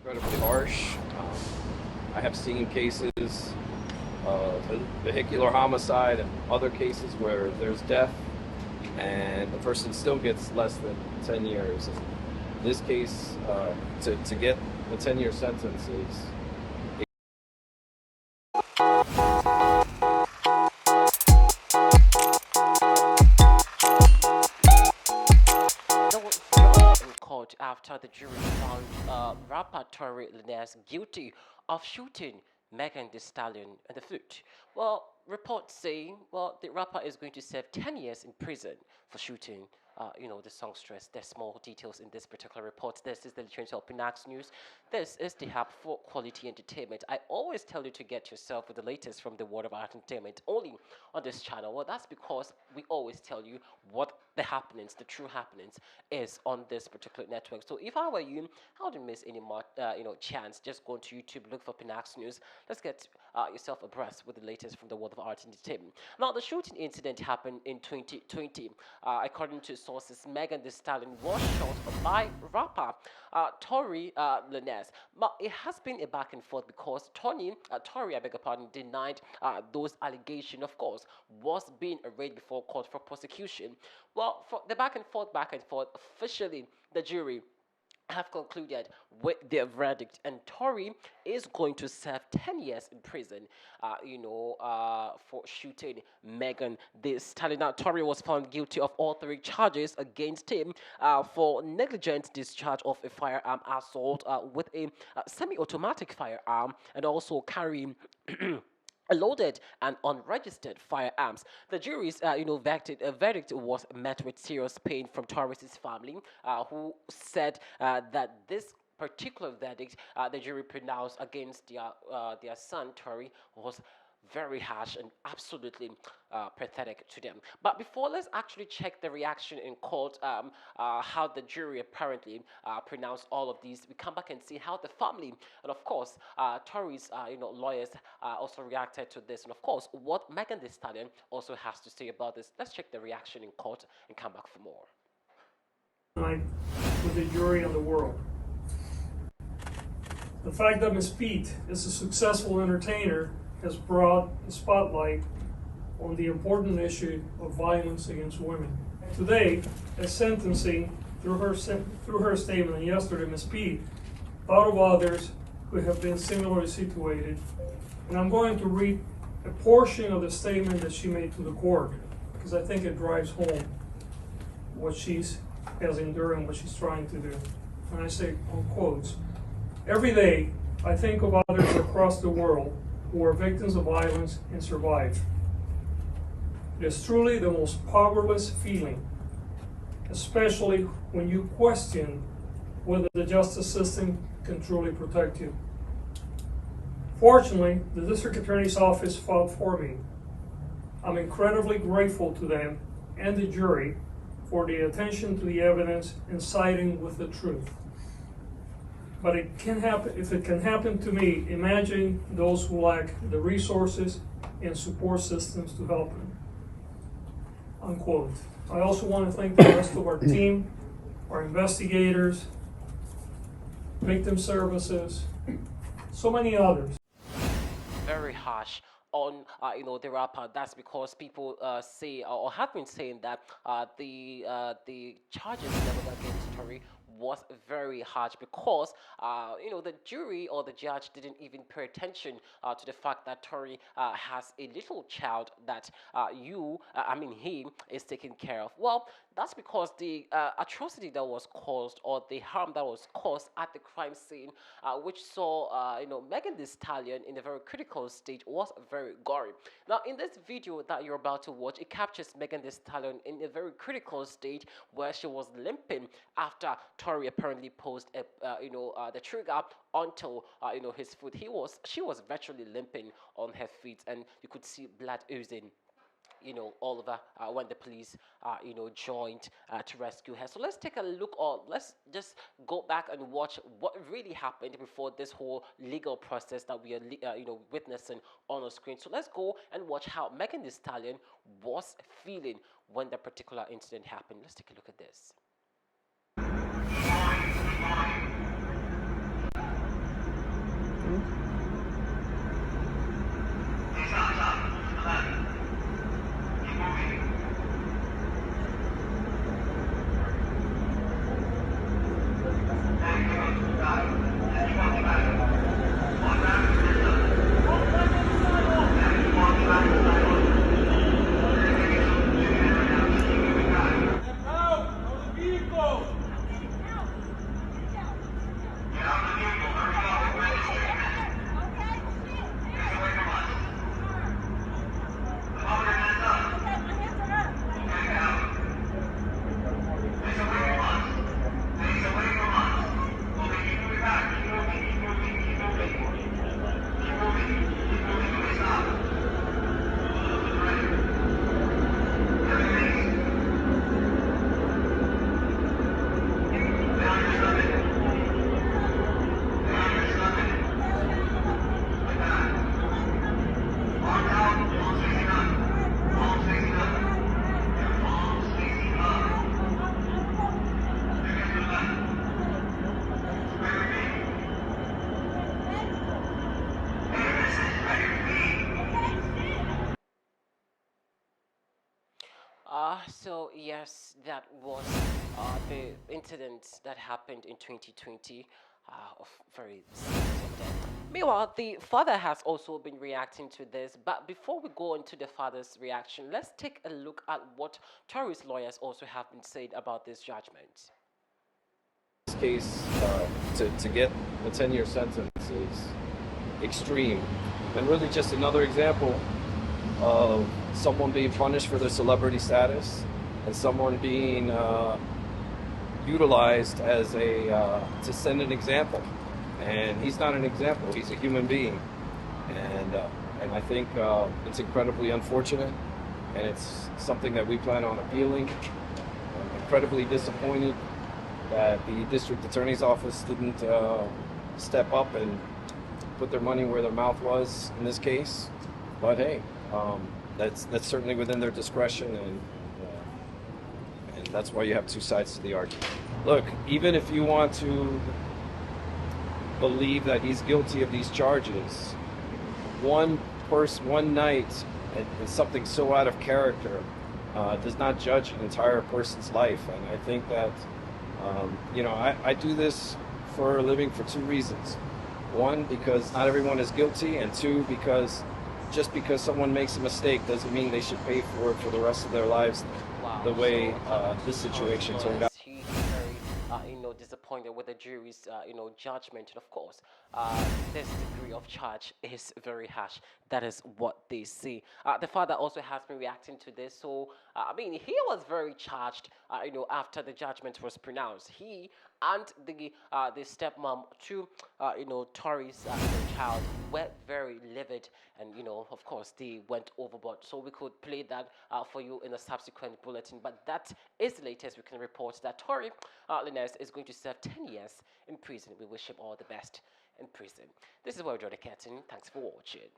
incredibly harsh. I have seen cases of vehicular homicide and other cases where there's death and the person still gets less than 10 years. In this case, to get the 10-year sentence is There was chaos in court after the jury found rapper Tory Lanez guilty of shooting Megan Thee Stallion in the foot. Well, reports say, the rapper is going to serve 10 years in prison for shooting. The songstress. There's small details in this particular report. This is the Literature of Pinax News. This is the hub for quality entertainment. I always tell you to get yourself with the latest from the world of art entertainment only on this channel. Well, that's because we always tell you what the happenings, the true happenings, is on this particular network. So if I were you, I wouldn't miss any more, chance. Just go to YouTube, look for Pinax News. Let's get yourself abreast with the latest from the world of art and entertainment. Now, the shooting incident happened in 2020. According to sources, Megan Thee Stallion was shot by rapper Tory Lanez. But it has been a back and forth because Tory, I beg your pardon, denied those allegations. Of course, was being arraigned before court for prosecution. Well, for the back and forth, officially the jury have concluded with their verdict, and Tory is going to serve 10 years in prison, for shooting Megan Thee Stallion. Now, Tory was found guilty of all three charges against him for negligent discharge of a firearm assault with a semi-automatic firearm and also carrying loaded and unregistered firearms. The jury's, verdict was met with serious pain from Torres's family, who said that this particular verdict the jury pronounced against their son Tory was very harsh and absolutely pathetic to them. But before, let's actually check the reaction in court, how the jury apparently pronounced all of these. We come back and see how the family and, of course, Tory's lawyers also reacted to this, and of course, what Megan Thee Stallion also has to say about this. Let's check the reaction in court and come back for more. Tonight with the jury and the world. The fact that Ms. Pete is a successful entertainer has brought the spotlight on the important issue of violence against women. Today, at sentencing, through her statement yesterday, Ms. Pete thought of others who have been similarly situated, and I'm going to read a portion of the statement that she made to the court because I think it drives home what she's has endured and what she's trying to do. And I say, on quotes, "Every day, I think of others across the world who are victims of violence and survive. It is truly the most powerless feeling, especially when you question whether the justice system can truly protect you. Fortunately, the district attorney's office fought for me. I'm incredibly grateful to them and the jury for the attention to the evidence and siding with the truth. But it can happen. If it can happen to me, imagine those who lack the resources and support systems to help them." Unquote. I also want to thank the rest of our team, our investigators, victim services, so many others. Very harsh on the rapper. That's because people say or have been saying that the charges leveled against Tory was very harsh because the jury or the judge didn't even pay attention to the fact that Tory has a little child that he is taking care of. Well, that's because the atrocity that was caused or the harm that was caused at the crime scene, which saw Megan Thee Stallion in a very critical stage, was very gory. Now, in this video that you're about to watch, it captures Megan Thee Stallion in a very critical stage where she was limping after Tory apparently posed the trigger onto his foot. She was virtually limping on her feet, and you could see blood oozing all over when the police, joined to rescue her. So let's take a look, or let's just go back and watch what really happened before this whole legal process that we are, witnessing on our screen. So let's go and watch how Megan Thee Stallion was feeling when the particular incident happened. Let's take a look at this. So yes, that was the incident that happened in 2020. Of very serious of death. Meanwhile, the father has also been reacting to this. But before we go into the father's reaction, let's take a look at what Tory's lawyers also have been saying about this judgment. This case, to get a 10-year sentence is extreme, and really just another example of someone being punished for their celebrity status and someone being utilized as a to send an example. And he's not an example; he's a human being, and I think it's incredibly unfortunate, and it's something that we plan on appealing. I'm incredibly disappointed that the district attorney's office didn't step up and put their money where their mouth was in this case. But hey, that's certainly within their discretion, and that's why you have two sides to the argument. Look, even if you want to believe that he's guilty of these charges, one night and something so out of character does not judge an entire person's life. And I think that I do this for a living for two reasons. One, because not everyone is guilty, and two, because just because someone makes a mistake doesn't mean they should pay for it for the rest of their lives. Wow. The way this situation turned out. He's very, disappointed with the jury's, judgment. And of course, this degree of charge is very harsh. That is what they say. The father also has been reacting to this. So, he was very charged, after the judgment was pronounced. He and the stepmom to, Tory's child were very livid, and of course, they went overboard. So we could play that for you in a subsequent bulletin. But that is the latest we can report, that Tory Lanez is going to serve 10 years in prison. We wish him all the best in prison. This is where we draw the curtain. Thanks for watching.